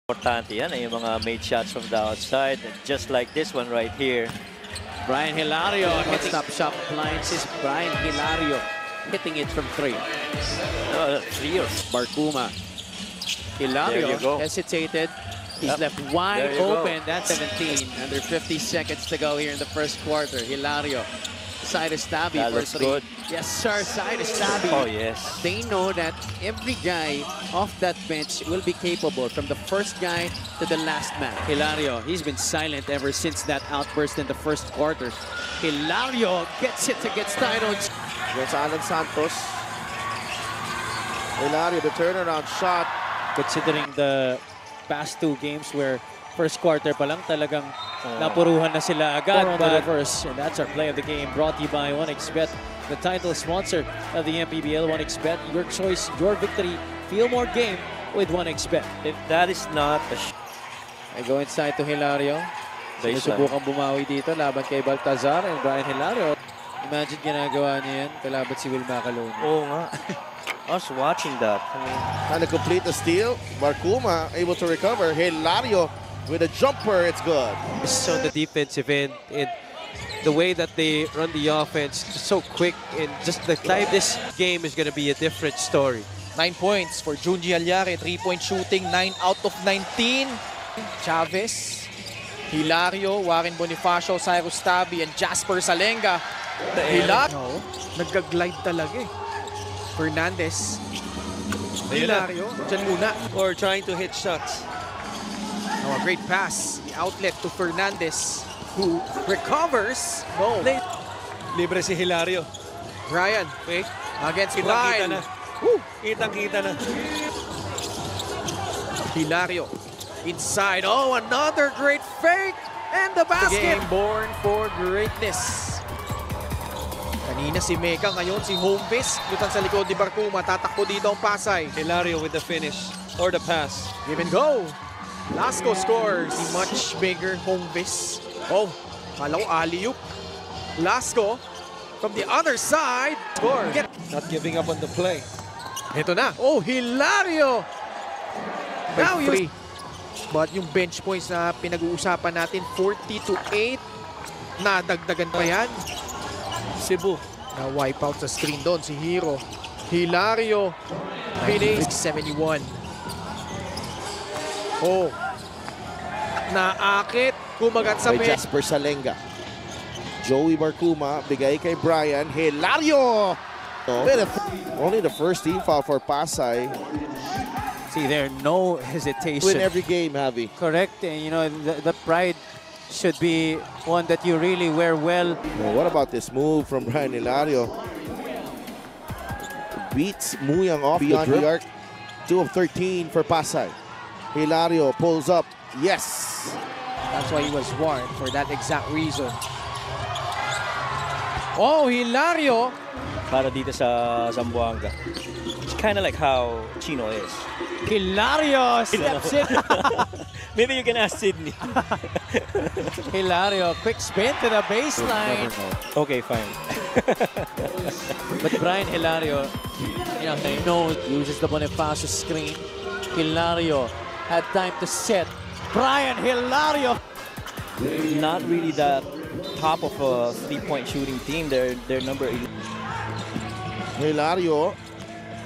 Importante yan, yung mga made shots from the outside. Just like this one right here. Brian Hilario hitting stop shop appliances. Brian Hilario hitting it from 3. 3 or Barkuma. There Hilario you go. hesitated. He's Yep. left wide There you go. open. That's 17. Under 50 seconds to go here in the first quarter. Hilario. Side Stabby That for looks 3. good. Yes, sir. Side Stabby. Oh, yes. They know that every guy off that bench will be capable, from the first guy to the last man. Hilario, he's been silent ever since that outburst in the first quarter. Hilario gets it against Tyrone. Against Alan Santos. Hilario, the turnaround shot. Considering the past 2 games where first quarter pa lang talagang napuruhan na sila agad. But reverse, and that's our play of the game, brought to you by 1xBet, the title sponsor of the MPBL. 1xBet, your choice, your victory. Feel more game with 1xBet. If that is not a I go inside to Hilario. baseline. Sinusubukan bumawi dito laban kay Baltazar and Brian Hilario. Imagine ginagawa niya yan kalaban si Will Macalone. Oo nga. I was watching that. I mean, Trying to complete the steal. Barkuma able to recover. Hilario with a jumper. It's good. So the defensive end and the way that they run the offense so quick, and just the time this game is going to be a different story. 9 points for Junji Alyare. 3-point shooting, 9 out of 19. Chavez, Hilario, Warren Bonifacio, Cyrus Tabi, and Jasper Salenga. Hilario, nagka-glide talaga eh. Fernandez, Hilario, dyan muna. Or trying to hit shots. Oh, a great pass. The outlet to Fernandez, who recovers. No. Libre si Hilario. Brian, against Kitang-kita Brian. na. Kitang-kita na. Hilario inside. Oh, another great fake. And the basket. Game born for greatness. Kanina si Meka, ngayon si Homevis. Lutan sa likod ni Barkuma. Tatakbo dito ang Pasay. Hilario with the finish or the pass. Give and go. Lasco scores. The much bigger Homevis. Oh, kala ko alley-oop. Lasco from the other side. Score. Not giving up on the play. Ito na. Oh, Hilario. Now Free. But yung bench points na pinag-uusapan natin, 40-8. Nadagdagan pa yan. Cebu. Na-wipe out sa screen doon si Hero. Hilario. Finish 71. Oh. Naakit. Kumagat sa By bench. Jasper Salenga. Joey Barkuma, bigay kay Brian. Hilario! Only the first team foul for Pasay. See there, no Win hesitation. every game, Javi. Correct, and you know, the pride should be one that you really wear well. Well, what about this move from Brian Hilario? Beats Muyang off beyond the arc. 2 of 13 for Pasay. Hilario pulls up. Yes! That's why he was warned for that exact reason. Oh, Hilario. para dito sa Zamboanga. It's kind of like how Chino is. Hilario steps in. Maybe you can ask Sydney. Hilario, quick spin to the baseline. Okay, fine. But Brian Hilario, you know, he knows, uses the Bonifacio screen. Hilario had time to set. Brian Hilario. Not really that top of a three-point shooting team. They're number 8. Hilario.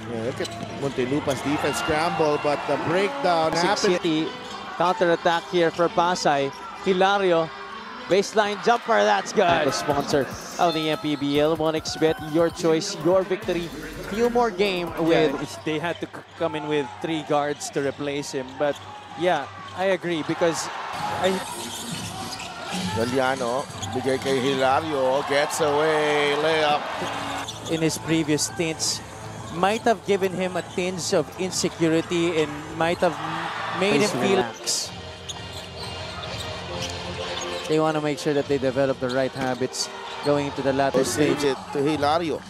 Yeah, look at Montelupa's defense scramble, but the breakdown happened. City counter-attack here for Pasay. Hilario, baseline jumper, that's good. The sponsor of the MPBL, 1xBet, your choice, your victory. Few more game with... Yeah, they had to come in with 3 guards to replace him. But yeah, I agree because Galiano, bigay kay Hilario, gets away, layup. in his previous stints, might have given him a tinge of insecurity and might have made him feel relaxed. They want to make sure that they develop the right habits going into the latter stage. Stage it to Hilario.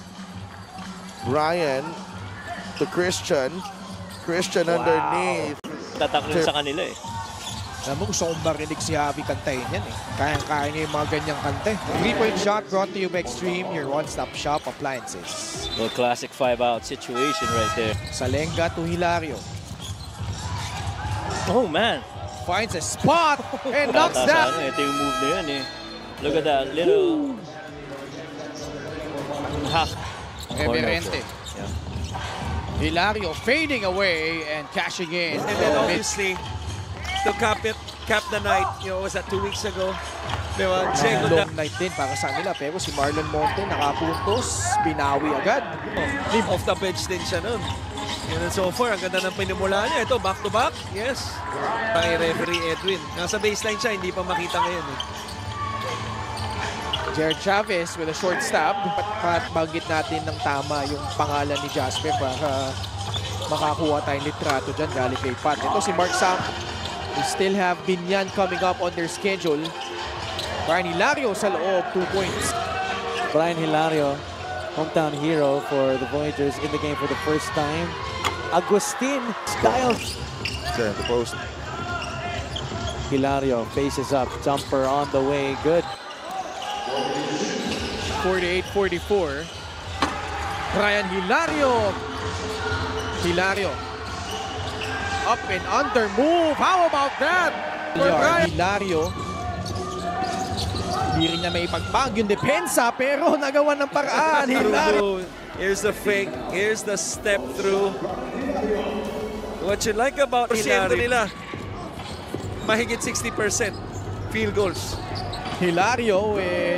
Brian to Christian. Christian underneath. Tataklin sa kanila eh. Alam mo, gusto kong marinig si Javi kantahin yan eh. Kayang-kaya niya yung mga ganyang kante. 3-point shot brought to you by Extreme, your one-stop shop appliances. Well, classic 5-out situation right there. Salenga to Hilario. Oh man. Finds a spot and knocks down. Ito yung move na yun eh. Look at that little hack. Reverente. Yeah. Hilario fading away and cashing in. And then obviously, to cap the night, was that 2 weeks ago? Diba? Long night din para sa nila, pero si Marlon Monte nakapuntos, binawi agad. Leave off the bench din siya nun. And so far, ang ganda ng pinimula niya. Ito, back-to-back. Yes. Kay referee Edwin. Nasa baseline siya, hindi pa makita ngayon. Jared Chavez with a short stab. Banggit natin ng tama yung pangalan ni Jasper para makakuha tayong litrato dyan galing kay Pat. Ito si Mark Sam. We still have Binyan coming up on their schedule. Brian Hilario sa loob, 2 points. Brian Hilario, hometown hero for the Voyagers in the game for the first time. Agustin Styles. There, the post. Hilario faces up, jumper on the way, good. 48-44. Brian Hilario. Hilario. Up and under move. How about that? For Brian Hilario. Hindi rin niya may ipagpag yung depensa pero nagawa ng paraan. Hilario. Here's the fake. Here's the step through. What you like about Hilario nila, mahigit 60% field goals. Hilario with